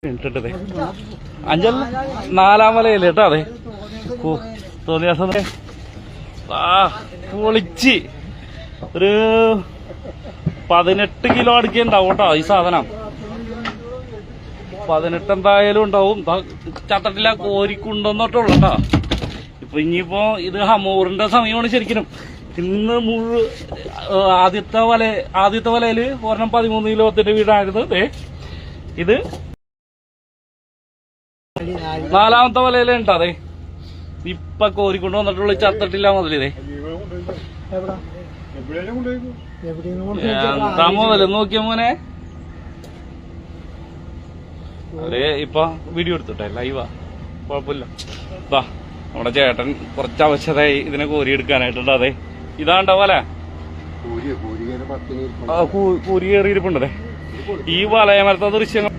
ഇട്ടിട്ടേ അഞ്ചൽ നാലാം വലയില്ല കേട്ടോ. അതെ തോന്നിയ പൊളിച്ച് ഒരു 18 കിലോ അടുക്കി ഉണ്ടാവും കേട്ടോ ഈ സാധനം. 18 എന്തായാലും ഉണ്ടാവും. ചത്തട്ടില്ല കോരിക്കൊണ്ടുവന്നിട്ടുള്ളൂ കേട്ടോ. ഇപ്പൊ ഇനിയിപ്പോ ഇത് ഹമൂറിന്റെ സമയമാണ് ശരിക്കും. ഇന്ന് ആദ്യത്തെ വലയില് ഒരെണ്ണം 13 കിലോത്തിന്റെ വീടായിരുന്നു. ഇത് നാലാമത്തെ വലയിലുണ്ട്. അതെ ഇപ്പൊ കോരിക്കൊണ്ട് വന്നിട്ടുള്ള ചത്തട്ടില്ല മുതലേ എന്താ മുതല് നോക്കിയ മോനെ. അതെ ഇപ്പൊ വീഡിയോ എടുത്തിട്ടെ ലൈവാ, കുഴപ്പമില്ല. ഇതാ നമ്മുടെ ചേട്ടൻ കുറച്ച് ആവശ്യതായി ഇതിനെ കോരി എടുക്കാനായിട്ടുണ്ട്. അതെ ഇതാണ്ടാവല കൂരി കയറിയിരിപ്പുണ്ടേ. ഈ വലയമരത്തെ ദൃശ്യങ്ങൾ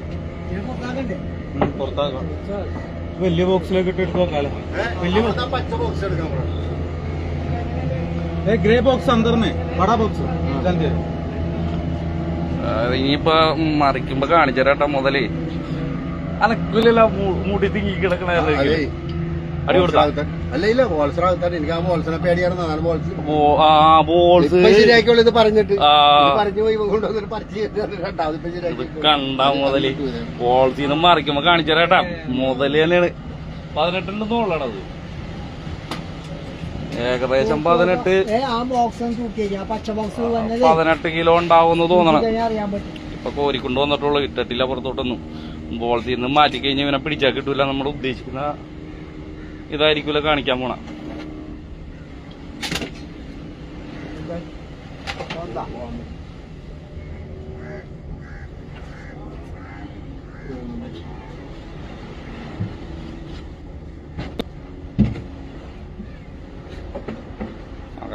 വലിയ ബോക്സിലേക്ക് ഇട്ട് എടുത്ത് നോക്കാലോ. വലിയ ഗ്രേ ബോക്സ് അന്തർന്ന് ബടാ ബോക്സ് ഇനിയിപ്പൊ മറിക്കുമ്പോ കാണിച്ചേട്ടാ മുതലേ അനക്കില്ല മുടി തിങ്ങി കിടക്കണ അടി കൊടുത്താ കണ്ടാ മുതല് ബോൾസിന്ന് മറിക്കുമ്പോ കാണിച്ചേട്ടാ മുതല് തന്നെയാണ്. 18 തോളണത് ഏകദേശം 18 കിലോ ഉണ്ടാവുമെന്ന് തോന്നണം. ഇപ്പൊ കോരിക്കൊണ്ട് വന്നിട്ടുള്ളൂ, ഇട്ടിട്ടില്ല പുറത്തോട്ടൊന്നും. ബോൾസിൽ നിന്ന് മാറ്റിക്കഴിഞ്ഞാൽ ഇവനെ പിടിച്ചാൽ കിട്ടൂല. നമ്മൾ ഉദ്ദേശിക്കുന്ന ഇതായിരിക്കൂല കാണിക്കാൻ പോണ.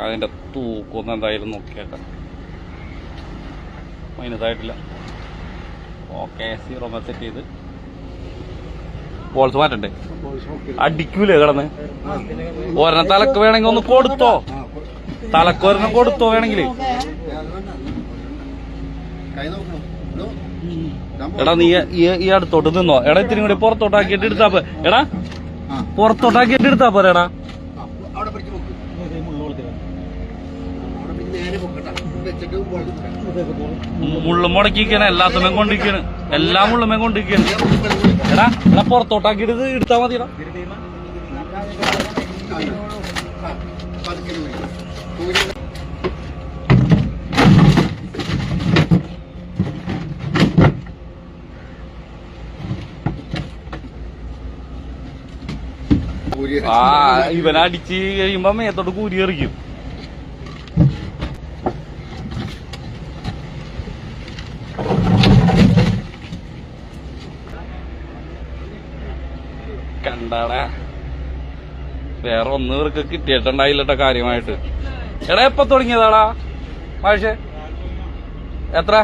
അതിന്റെ തൂക്കൊന്നും എന്തായാലും നോക്കിയേക്കാം. മൈനസായിട്ടില്ല. ഓക്കെ 0 സെറ്റ് ചെയ്ത് ബോൾസ് മാറ്റണ്ടേ. അടിക്കൂലേ കിടന്ന്. ഒരെണ്ണം തലക്ക് വേണമെങ്കിൽ ഒന്ന് കൊടുത്തോ, തലക്കൊരെണ്ണം കൊടുത്തോ വേണമെങ്കിൽ. എടാ നീ ഈ അടുത്തോട്ട് നിന്നോ. എടാ ഇത്തിരി കൂടി പുറത്തോട്ടാക്കിയിട്ട് എടുത്താ പോ. എടാ പുറത്തോട്ടാക്കിയിട്ട് എടുത്താ പോരെ. എടാ മുള്ളും മുടക്കിക്കാണ് എല്ലാത്തുമേ കൊണ്ടിരിക്കാണ്. എല്ലാ മുള്ളുമേ കൊണ്ടിരിക്കാണ്. എടാ എടാ പുറത്തോട്ടാക്കിയിട്ട് എടുത്താ മതിടാ. ഇവനടിച്ച് കഴിയുമ്പോ മേത്തോട്ട് കൂരി എറിക്കും. കണ്ടാടാ വേറെ ഒന്നും ഇവർക്ക് കിട്ടിയിട്ടുണ്ടായില്ലട്ടോ കാര്യമായിട്ട്. എടാ എപ്പൊ തുടങ്ങിയതാടാ മാഷേ? എത്ര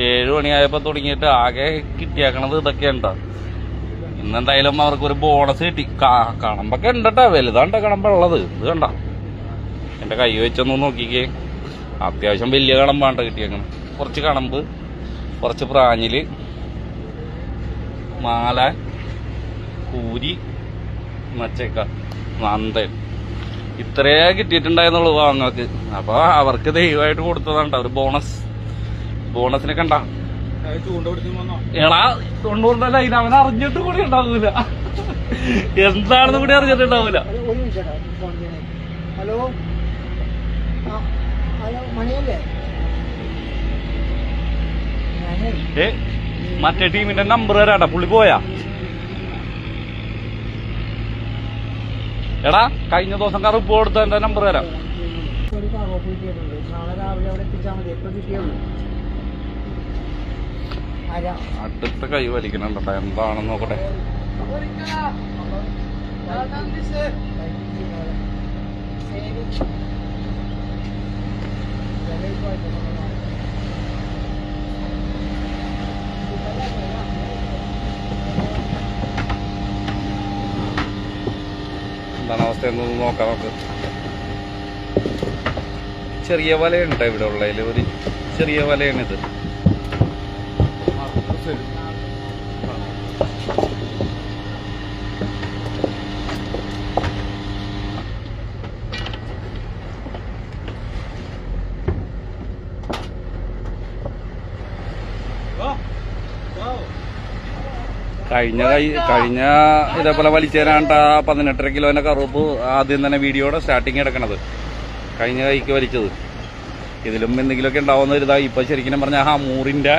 7 മണിയായപ്പോ തുടങ്ങിയിട്ട് ആകെ കിട്ടിയാക്കണത് ഇതൊക്കെ ഉണ്ടോ. ഇന്നെന്തായാലും അവർക്കൊരു ബോണസ് കിട്ടി. കണമ്പൊക്കെ ഉണ്ടട്ടോ, വലുതാണ്ട കണമ്പ ഉള്ളത്. ഇത് കണ്ട എന്റെ കൈ വെച്ചൊന്നും നോക്കിക്കേ. അത്യാവശ്യം വലിയ കണമ്പാണ്ട കിട്ടിയേക്കണം. കുറച്ച് കണമ്പ്, കുറച്ച് പ്രാഞ്ഞില്, മാല, കൂരി, മച്ചക്ക, നന്ദൻ, ഇത്രയേ കിട്ടിയിട്ടുണ്ടായിരുന്നുള്ളൂ വാങ്ങൾക്ക്. അപ്പൊ അവർക്ക് ദൈവമായിട്ട് കൊടുത്തതാണ്ട ഒരു ബോണസിനെ കണ്ട. എടാ 90 ലൈൻ അവൻ അറിഞ്ഞിട്ട് കൂടി ഉണ്ടാവൂല. എന്താണെന്ന് കൂടി അറിഞ്ഞിട്ടുണ്ടാവൂല. മറ്റേ ടീമിന്റെ നമ്പർ തരാട്ടാ. പുള്ളി പോയാ. എടാ കഴിഞ്ഞ ദിവസം കറുപ്പ് കൊടുത്ത എന്റെ നമ്പർ തരാം. അടുത്ത കൈ വലിക്കണുണ്ടോ എന്താണെന്ന് നോക്കട്ടെ. എന്താണ് അവസ്ഥ എന്നൊന്ന് നോക്കാം നമുക്ക്. ചെറിയ വലയുണ്ട് ഇവിടെ ഉള്ളതിൽ. ഒരു ചെറിയ വലയാണിത്. കഴിഞ്ഞ ഇതേപോലെ വലിച്ചേരാണ്ട് ആ 18.5 കിലോന്റെ കറുപ്പ് ആദ്യം തന്നെ വീഡിയോയുടെ സ്റ്റാർട്ടിങ് കിടക്കണത് കഴിഞ്ഞ കൈക്ക് വലിച്ചത്. ഇതിലും എന്തെങ്കിലുമൊക്കെ ഉണ്ടാവുന്ന ഒരു ഇതായി. ഇപ്പൊ ശരിക്കും പറഞ്ഞാൽ ഹമൂറിന്റെ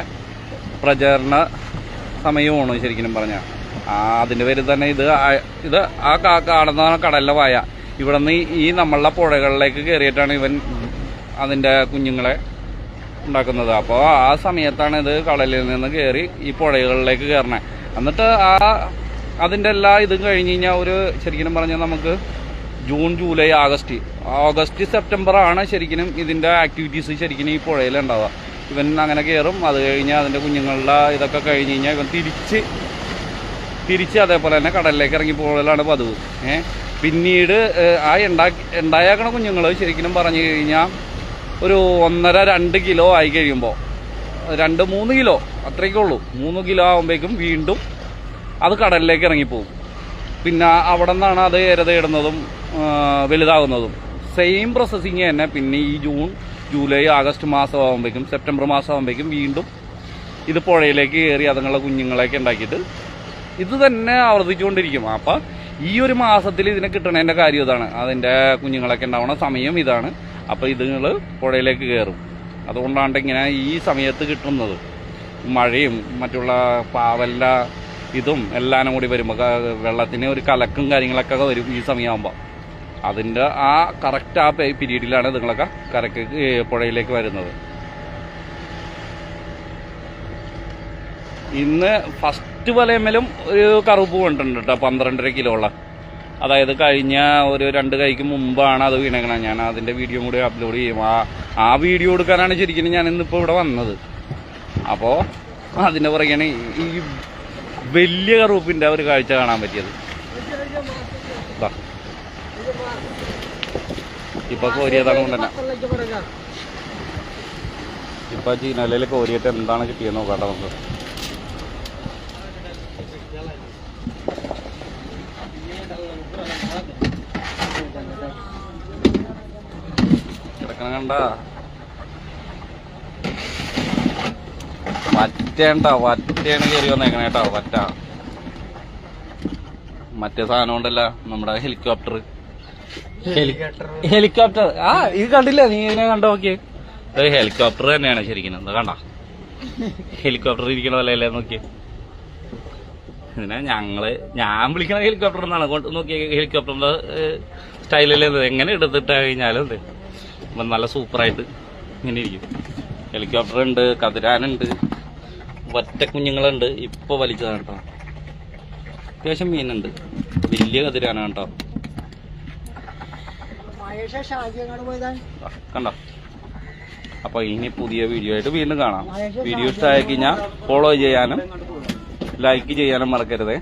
പ്രചാരണ സമയമാണ് ശരിക്കും പറഞ്ഞാൽ. അതിന്റെ പേരിൽ തന്നെ ഇത് ആ കാണുന്ന കടലിലെ വായ ഇവിടെ നിന്ന് ഈ നമ്മളുടെ പുഴകളിലേക്ക് കയറിയിട്ടാണ് ഇവൻ അതിന്റെ കുഞ്ഞുങ്ങളെ ഉണ്ടാക്കുന്നത്. അപ്പോൾ ആ സമയത്താണ് ഇത് കടലിൽ നിന്ന് കയറി ഈ പുഴകളിലേക്ക് കയറണേ. എന്നിട്ട് അതിന്റെ എല്ലാ ഇതും കഴിഞ്ഞ് കഴിഞ്ഞാൽ ഒരു ശരിക്കും പറഞ്ഞാൽ നമുക്ക് ജൂൺ, ജൂലൈ, ഓഗസ്റ്റ്, സെപ്റ്റംബർ ആണ് ശരിക്കും ഇതിന്റെ ആക്ടിവിറ്റീസ് ശരിക്കും ഈ പുഴയിലുണ്ടാവുക. ഇവൻ അങ്ങനെ കയറും. അത് കഴിഞ്ഞാൽ അതിന്റെ കുഞ്ഞുങ്ങളുടെ ഇതൊക്കെ കഴിഞ്ഞ് കഴിഞ്ഞാൽ ഇവൻ തിരിച്ച് അതേപോലെ തന്നെ കടലിലേക്ക് ഇറങ്ങി പോകലാണ് പതിവ്. പിന്നീട് ഉണ്ടായേക്കണ കുഞ്ഞുങ്ങൾ ശരിക്കും പറഞ്ഞു കഴിഞ്ഞാൽ ഒരു 1.5-2 കിലോ ആയി കഴിയുമ്പോൾ 2-3 കിലോ അത്രയൊക്കെ ഉള്ളൂ. 3 കിലോ ആകുമ്പോഴേക്കും വീണ്ടും അത് കടലിലേക്ക് ഇറങ്ങിപ്പോകും. പിന്നെ അവിടെ നിന്നാണ് അത് ഇരതയിടുന്നതും വലുതാകുന്നതും. സെയിം പ്രോസസ്സിങ് തന്നെ പിന്നെ ഈ ജൂൺ, ജൂലൈ, ആഗസ്റ്റ് മാസം ആകുമ്പോഴേക്കും, സെപ്റ്റംബർ മാസം ആകുമ്പോഴേക്കും വീണ്ടും ഇത് പുഴയിലേക്ക് കയറി അതുങ്ങളുടെ കുഞ്ഞുങ്ങളെയൊക്കെ ഉണ്ടാക്കിയിട്ട് ഇത് തന്നെ ആവർത്തിച്ചുകൊണ്ടിരിക്കും. അപ്പം ഈ ഒരു മാസത്തിൽ ഇതിനെ കിട്ടണതിൻ്റെ കാര്യം ഇതാണ്. അതിൻ്റെ കുഞ്ഞുങ്ങളൊക്കെ ഉണ്ടാവണ സമയം ഇതാണ്. അപ്പം ഇതുങ്ങൾ പുഴയിലേക്ക് കയറും. അതുകൊണ്ടാണ് ഇങ്ങനെ ഈ സമയത്ത് കിട്ടുന്നത്. മഴയും മറ്റുള്ള പാവലിൻ്റെ ഇതും എല്ലാം കൂടി വരുമ്പോൾ വെള്ളത്തിന് ഒരു കലക്കും കാര്യങ്ങളൊക്കെ വരും ഈ സമയമാകുമ്പോൾ. അതിൻ്റെ കറക്റ്റ് ആ പീരീഡിലാണ് ഇതുങ്ങളൊക്കെ കരക്ക് പുഴയിലേക്ക് വരുന്നത്. ഇന്ന് ഫസ്റ്റ് വലയമ്മലും ഒരു കറുപ്പ് കൊണ്ടിട്ടുണ്ട് കേട്ടോ, 12.5 കിലോ ഉള്ള. അതായത് കഴിഞ്ഞ ഒരു 2 കൈക്ക് മുമ്പാണ് അത് വീണേക്കണം. ഞാൻ അതിന്റെ വീഡിയോ കൂടി അപ്ലോഡ് ചെയ്യും. ആ വീഡിയോ എടുക്കാനാണ് ശരിക്കും ഞാൻ ഇന്നിപ്പോൾ ഇവിടെ വന്നത്. അപ്പോൾ അതിന്റെ പുറകെയാണ് ഈ വലിയ കറുപ്പിന്റെ ഒരു കാഴ്ച കാണാൻ പറ്റിയത്. ഇപ്പൊ കോരിയതാണ് കൊണ്ടുതന്നെ. ഇപ്പൊ ചീനലയിൽ കോരിയിട്ട് എന്താണ് കിട്ടിയെന്ന് നോക്കാട്ടെ നമുക്ക്. കിടക്കണ കണ്ട വറ്റയാണ് കയറി വന്നേക്കണ കേട്ടോ. വറ്റ മറ്റേ സാധനം കൊണ്ടല്ല, നമ്മുടെ ഹെലികോപ്റ്റർ ഇത് കണ്ടില്ല നീ? ഇതിനെ കണ്ടു നോക്കിയേ. ഹെലികോപ്റ്റർ തന്നെയാണ് ശരിക്കും. എന്താ കണ്ട ഹെലികോപ്റ്റർ ഇരിക്കണ പോലെ നോക്കിയേ. ഇതിനെ ഞാൻ വിളിക്കണ ഹെലികോപ്റ്റർ എന്നാണ്. കൊണ്ട് നോക്കിയ ഹെലികോപ്റ്ററിന്റെ സ്റ്റൈലല്ലേ എങ്ങനെ എടുത്തിട്ട് കഴിഞ്ഞാലും നല്ല സൂപ്പറായിട്ട് ഇങ്ങനെ ഇരിക്കും. ഹെലികോപ്റ്റർ ഉണ്ട്, കതിരാനുണ്ട്, ഒറ്റ കുഞ്ഞുങ്ങളുണ്ട്. ഇപ്പൊ വലിച്ചതാണ് കേട്ടോ. അത്യാവശ്യം മീനുണ്ട്. വലിയ കതിരാനാണ് കേട്ടോ. കണ്ടോ? അപ്പൊ ഇനി പുതിയ വീഡിയോ ആയിട്ട് വീണ്ടും കാണാം. വീഡിയോ ഇഷ്ടമായി കഴിഞ്ഞാൽ ഫോളോ ചെയ്യാനും ലൈക്ക് ചെയ്യാനും മറക്കരുതേ.